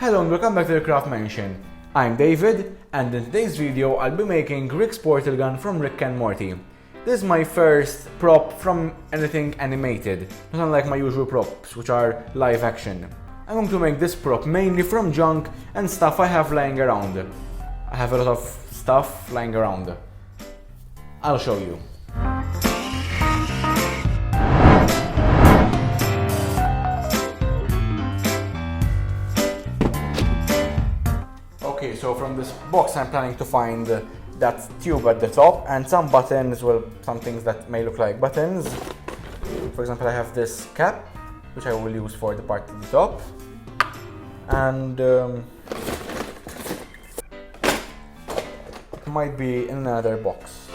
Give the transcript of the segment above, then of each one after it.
Hello and welcome back to the Craft Mansion. I'm David, and in today's video I'll be making Rick's portal gun from Rick and Morty. This is my first prop from anything animated, not unlike my usual props, which are live action. I'm going to make this prop mainly from junk and stuff I have lying around. I have a lot of stuff lying around. I'll show you. Okay, so from this box I'm planning to find that tube at the top and some buttons, well, some things that may look like buttons. For example, I have this cap, which I will use for the part at the top. And it might be in another box.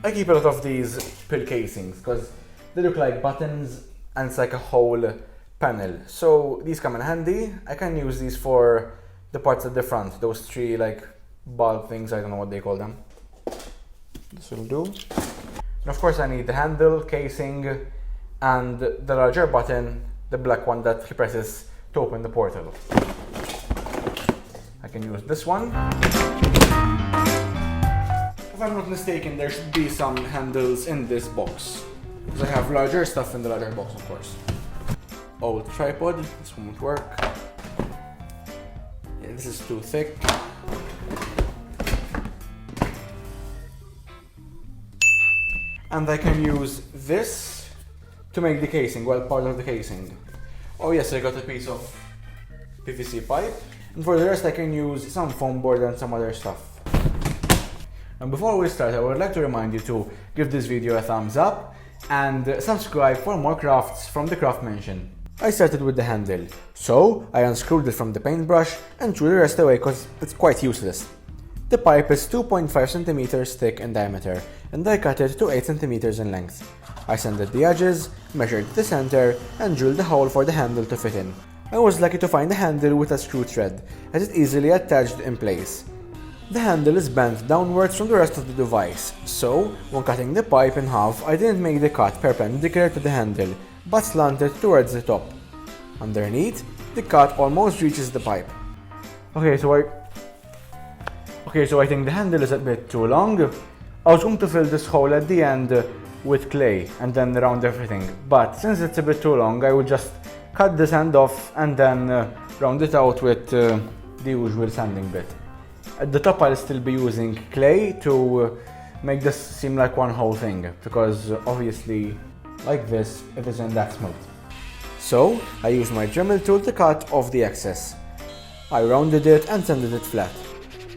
I keep a lot of these pill casings because they look like buttons and it's like a whole panel. So these come in handy. I can use these for the parts at the front, those three like bulb things, I don't know what they call them. This will do. And of course I need the handle, casing, and the larger button, the black one that he presses to open the portal. I can use this one. If I'm not mistaken, there should be some handles in this box, because I have larger stuff in the larger box, of course. Old tripod, this won't work. Yeah, this is too thick. And I can use this to make the casing, well, part of the casing. Oh yes, I got a piece of PVC pipe. And for the rest I can use some foam board and some other stuff. And before we start, I would like to remind you to give this video a thumbs up and subscribe for more crafts from the Craft Mansion. I started with the handle, so I unscrewed it from the paintbrush and threw the rest away because it's quite useless. The pipe is 2.5 cm thick in diameter and I cut it to 8 cm in length. I sanded the edges, measured the center and drilled a hole for the handle to fit in. I was lucky to find the handle with a screw thread, as it easily attached in place. The handle is bent downwards from the rest of the device, so when cutting the pipe in half I didn't make the cut perpendicular to the handle, but slanted towards the top. Underneath, the cut almost reaches the pipe. Okay, so I think the handle is a bit too long. I was going to fill this hole at the end with clay and then round everything, but since it's a bit too long, I will just cut this end off and then round it out with the usual sanding bit. At the top I'll still be using clay to make this seem like one whole thing, because obviously like this it isn't that smooth. So I used my Dremel tool to cut off the excess. I rounded it and sanded it flat.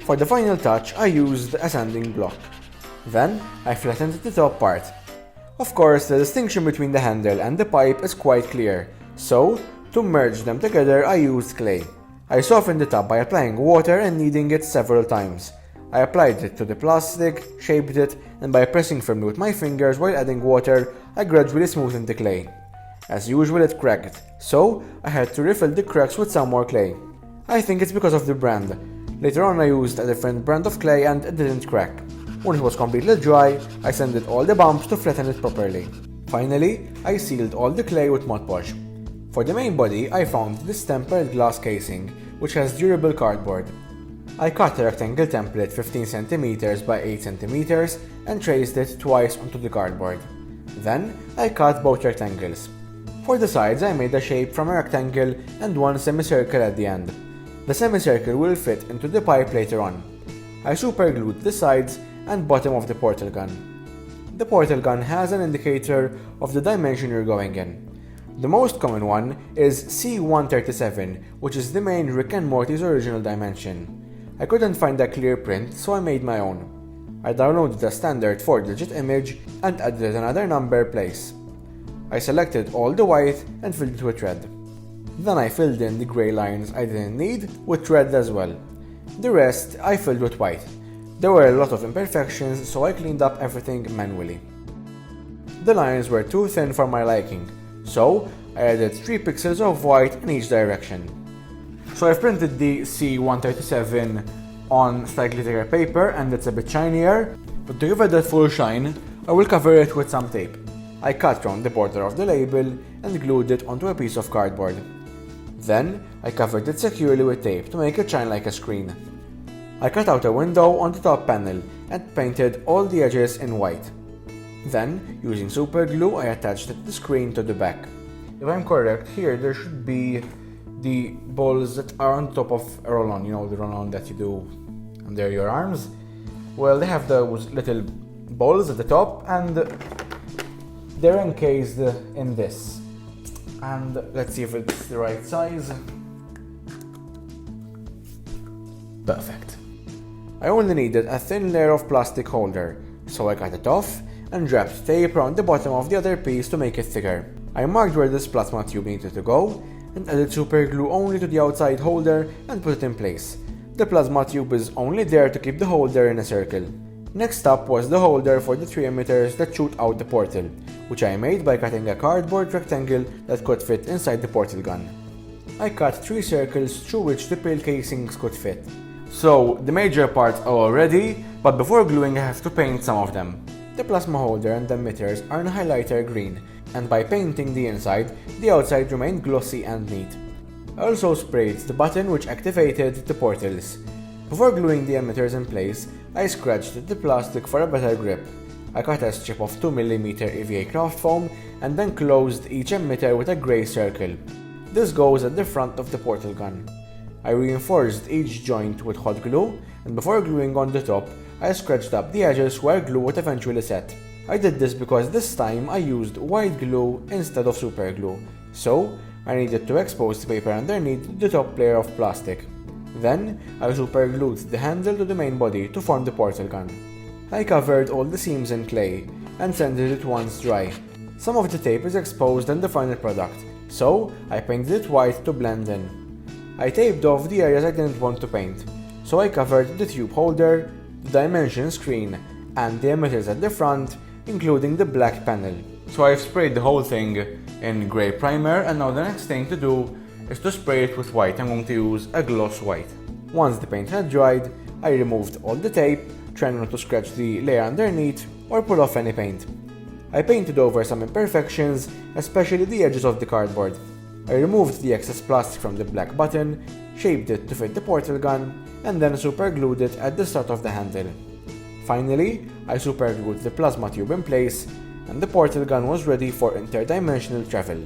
For the final touch I used a sanding block. Then I flattened the top part. Of course, the distinction between the handle and the pipe is quite clear, so to merge them together I used clay. I softened the top by applying water and kneading it several times. I applied it to the plastic, shaped it, and by pressing firmly with my fingers while adding water, I gradually smoothened the clay. As usual, it cracked, so I had to refill the cracks with some more clay. I think it's because of the brand. Later on I used a different brand of clay and it didn't crack. When it was completely dry, I sanded all the bumps to flatten it properly. Finally, I sealed all the clay with Mod Podge. For the main body, I found this tempered glass casing, which has durable cardboard. I cut a rectangle template 15 cm by 8 cm and traced it twice onto the cardboard. Then, I cut both rectangles. For the sides, I made a shape from a rectangle and one semicircle at the end. The semicircle will fit into the pipe later on. I superglued the sides and bottom of the portal gun. The portal gun has an indicator of the dimension you're going in. The most common one is C137, which is the main Rick and Morty's original dimension. I couldn't find a clear print, so I made my own. I downloaded a standard 4-digit image and added another number place. I selected all the white and filled it with red. Then I filled in the grey lines I didn't need with red as well. The rest I filled with white. There were a lot of imperfections, so I cleaned up everything manually. The lines were too thin for my liking, so I added 3 pixels of white in each direction. So I've printed the C137 on slightly thicker paper and it's a bit shinier, but to give it that full shine, I will cover it with some tape. I cut round the border of the label and glued it onto a piece of cardboard. Then, I covered it securely with tape to make it shine like a screen. I cut out a window on the top panel and painted all the edges in white. Then, using super glue, I attached the screen to the back. If I'm correct, here there should be the balls that are on top of a roll-on, the roll-on that you do under your arms. Well, they have those little balls at the top and they're encased in this. And let's see if it's the right size. Perfect. I only needed a thin layer of plastic holder, so I cut it off and wrapped tape around the bottom of the other piece to make it thicker. I marked where this plasma tube needed to go and added super glue only to the outside holder and put it in place. The plasma tube is only there to keep the holder in a circle. Next up was the holder for the 3 emitters that shoot out the portal, which I made by cutting a cardboard rectangle that could fit inside the portal gun. I cut 3 circles through which the pill casings could fit. So, the major parts are all ready, but before gluing I have to paint some of them. The plasma holder and the emitters are in highlighter green, and by painting the inside, the outside remained glossy and neat. I also sprayed the button which activated the portals. Before gluing the emitters in place, I scratched the plastic for a better grip. I cut a strip of 2mm EVA craft foam and then closed each emitter with a grey circle. This goes at the front of the portal gun. I reinforced each joint with hot glue, and before gluing on the top, I scratched up the edges where glue would eventually set. I did this because this time I used white glue instead of super glue, so I needed to expose the paper underneath the top layer of plastic. Then, I super glued the handle to the main body to form the portal gun. I covered all the seams in clay and sanded it once dry. Some of the tape is exposed in the final product, so I painted it white to blend in. I taped off the areas I didn't want to paint, so I covered the tube holder, the dimension screen, and the emitters at the front, including the black panel. So I've sprayed the whole thing in grey primer, and now the next thing to do is to spray it with white. I'm going to use a gloss white. Once the paint had dried, I removed all the tape, trying not to scratch the layer underneath or pull off any paint. I painted over some imperfections, especially the edges of the cardboard. I removed the excess plastic from the black button, shaped it to fit the portal gun, and then super glued it at the start of the handle. Finally, I super glued the plasma tube in place, and the portal gun was ready for interdimensional travel.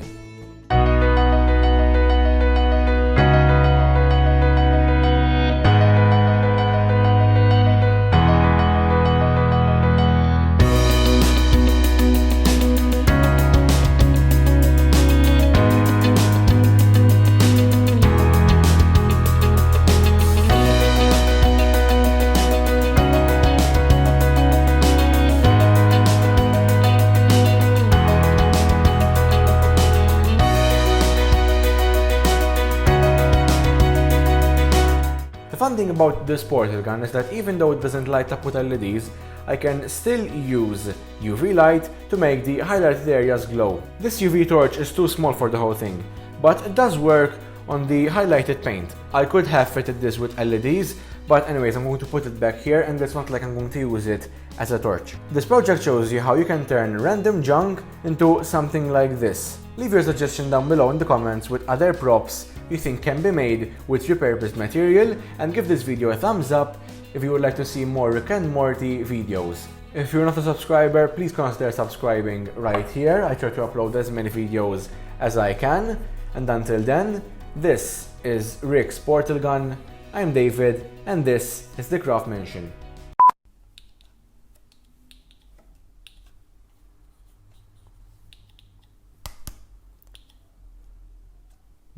The fun thing about this portal gun is that even though it doesn't light up with LEDs, I can still use UV light to make the highlighted areas glow. This UV torch is too small for the whole thing, but it does work on the highlighted paint. I could have fitted this with LEDs, but anyways, I'm going to put it back here, and it's not like I'm going to use it as a torch. This project shows you how you can turn random junk into something like this. Leave your suggestion down below in the comments with other props you think can be made with repurposed material, and give this video a thumbs up if you would like to see more Rick and Morty videos. If you're not a subscriber, please consider subscribing right here. I try to upload as many videos as I can, and until then, this is Rick's Portal Gun, I'm David, and this is the Craft Mansion.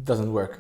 Doesn't work.